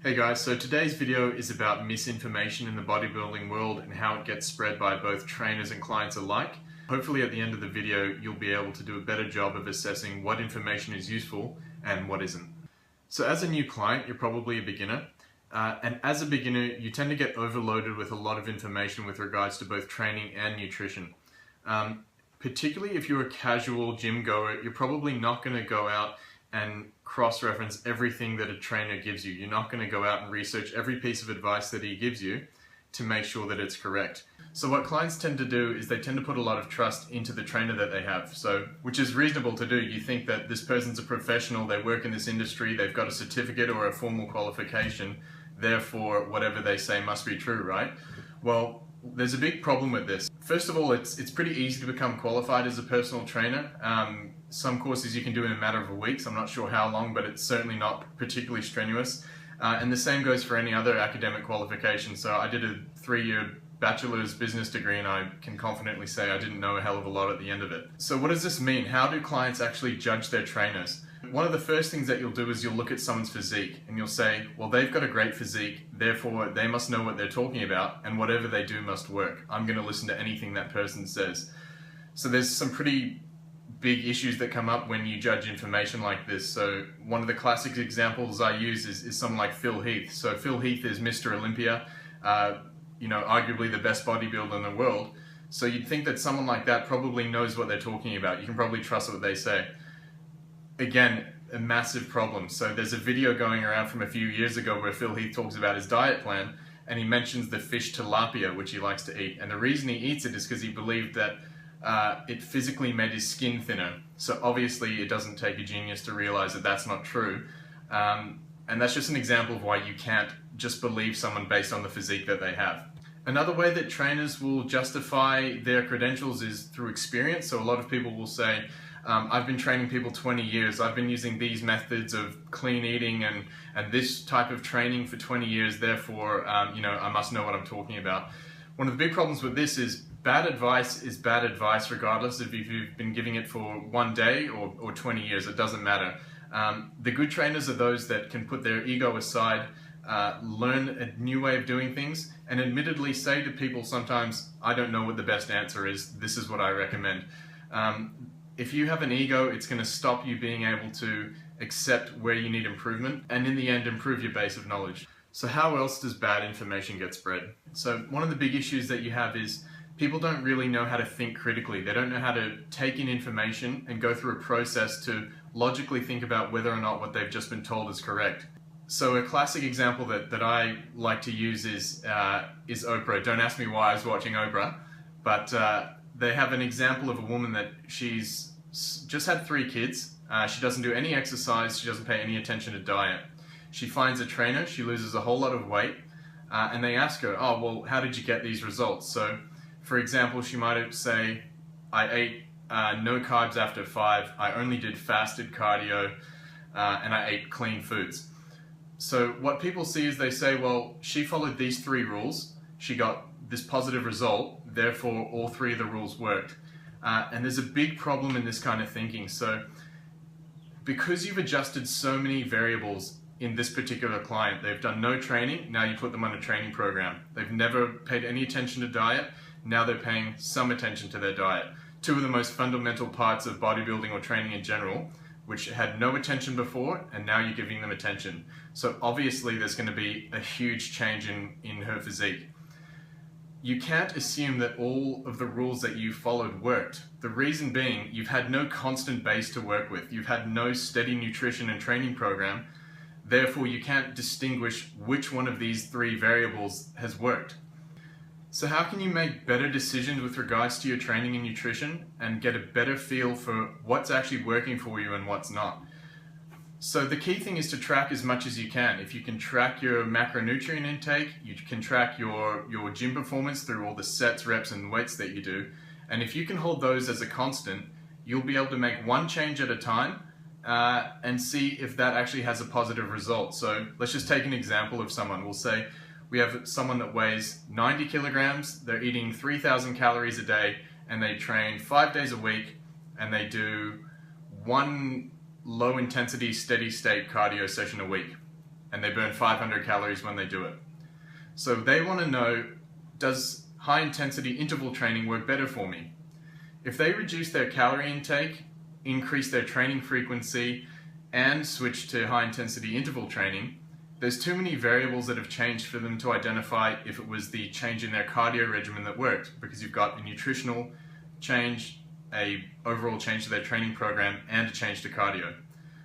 Hey guys, so today's video is about misinformation in the bodybuilding world and how it gets spread by both trainers and clients alike. Hopefully at the end of the video you'll be able to do a better job of assessing what information is useful and what isn't. So as a new client, you're probably a beginner, and as a beginner you tend to get overloaded with a lot of information with regards to both training and nutrition. Particularly if you're a casual gym goer, you're probably not going to go out and cross-reference everything that a trainer gives you. You're not going to go out and research every piece of advice that he gives you to make sure that it's correct. So what clients tend to do is they tend to put a lot of trust into the trainer that they have, which is reasonable to do. You think that this person's a professional, they work in this industry, they've got a certificate or a formal qualification, therefore whatever they say must be true, right? Well, there's a big problem with this. First of all, it's pretty easy to become qualified as a personal trainer. Some courses you can do in a matter of weeks. I'm not sure how long, but it's certainly not particularly strenuous. And the same goes for any other academic qualification. So I did a 3-year bachelor's business degree and I can confidently say I didn't know a hell of a lot at the end of it. So what does this mean? How do clients actually judge their trainers? One of the first things that you'll do is you'll look at someone's physique and you'll say, well, they've got a great physique, therefore they must know what they're talking about and whatever they do must work. I'm going to listen to anything that person says. So there's some pretty big issues that come up when you judge information like this. So one of the classic examples I use is someone like Phil Heath. So Phil Heath is Mr. Olympia, arguably the best bodybuilder in the world. So you'd think that someone like that probably knows what they're talking about. You can probably trust what they say. Again, a massive problem. So there's a video going around from a few years ago where Phil Heath talks about his diet plan and he mentions the fish tilapia, which he likes to eat. And the reason he eats it is because he believed that it physically made his skin thinner. So obviously it doesn't take a genius to realize that that's not true. And that's just an example of why you can't just believe someone based on the physique that they have. Another way that trainers will justify their credentials is through experience. So a lot of people will say, I've been training people 20 years, I've been using these methods of clean eating and this type of training for 20 years, therefore I must know what I'm talking about. One of the big problems with this is bad advice regardless if you've been giving it for 1 day or 20 years, it doesn't matter. The good trainers are those that can put their ego aside, learn a new way of doing things, and admittedly say to people sometimes, I don't know what the best answer is, this is what I recommend. If you have an ego, it's going to stop you being able to accept where you need improvement and in the end improve your base of knowledge. So how else does bad information get spread? So one of the big issues that you have is people don't really know how to think critically. They don't know how to take in information and go through a process to logically think about whether or not what they've just been told is correct. So a classic example that I like to use is Oprah. Don't ask me why I was watching Oprah, but they have an example of a woman that she's just had 3 kids. She doesn't do any exercise. She doesn't pay any attention to diet. She finds a trainer. She loses a whole lot of weight. And they ask her, oh, well, how did you get these results? So, for example, she might say, I ate no carbs after 5. I only did fasted cardio. And I ate clean foods. So what people see is they say, well, she followed these 3 rules. She got this positive result. Therefore, all 3 of the rules worked. And there's a big problem in this kind of thinking. So because you've adjusted so many variables in this particular client, they've done no training, now you put them on a training program. They've never paid any attention to diet, now they're paying some attention to their diet. 2 of the most fundamental parts of bodybuilding or training in general, which had no attention before, and now you're giving them attention. So obviously there's going to be a huge change in her physique. You can't assume that all of the rules that you followed worked. The reason being, you've had no constant base to work with. You've had no steady nutrition and training program. Therefore, you can't distinguish which one of these 3 variables has worked. So how can you make better decisions with regards to your training and nutrition and get a better feel for what's actually working for you and what's not? So the key thing is to track as much as you can. If you can track your macronutrient intake, you can track your gym performance through all the sets, reps, and weights that you do. And if you can hold those as a constant, you'll be able to make one change at a time and see if that actually has a positive result. So let's just take an example of someone. We'll say we have someone that weighs 90 kilograms, they're eating 3,000 calories a day, and they train 5 days a week, and they do 1 low intensity steady state cardio session a week. and they burn 500 calories when they do it. So they want to know, does high intensity interval training work better for me? If they reduce their calorie intake, increase their training frequency, and switch to high intensity interval training, there's too many variables that have changed for them to identify if it was the change in their cardio regimen that worked, because you've got a nutritional change, a overall change to their training program, and a change to cardio.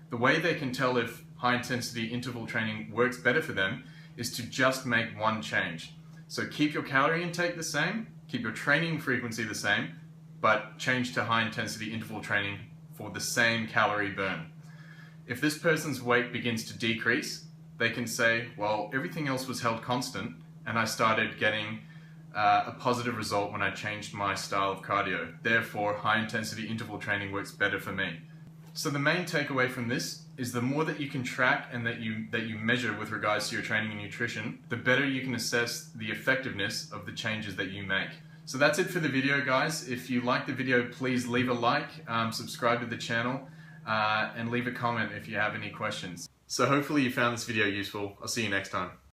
The way they can tell if high intensity interval training works better for them is to just make one change. So keep your calorie intake the same, keep your training frequency the same, but change to high intensity interval training for the same calorie burn. If this person's weight begins to decrease, they can say, well, everything else was held constant and I started getting a positive result when I changed my style of cardio. Therefore, high intensity interval training works better for me. So the main takeaway from this is the more that you can track and that you measure with regards to your training and nutrition, the better you can assess the effectiveness of the changes that you make. So that's it for the video, guys. If you like the video, please leave a like, subscribe to the channel, and leave a comment if you have any questions. So hopefully you found this video useful. I'll see you next time.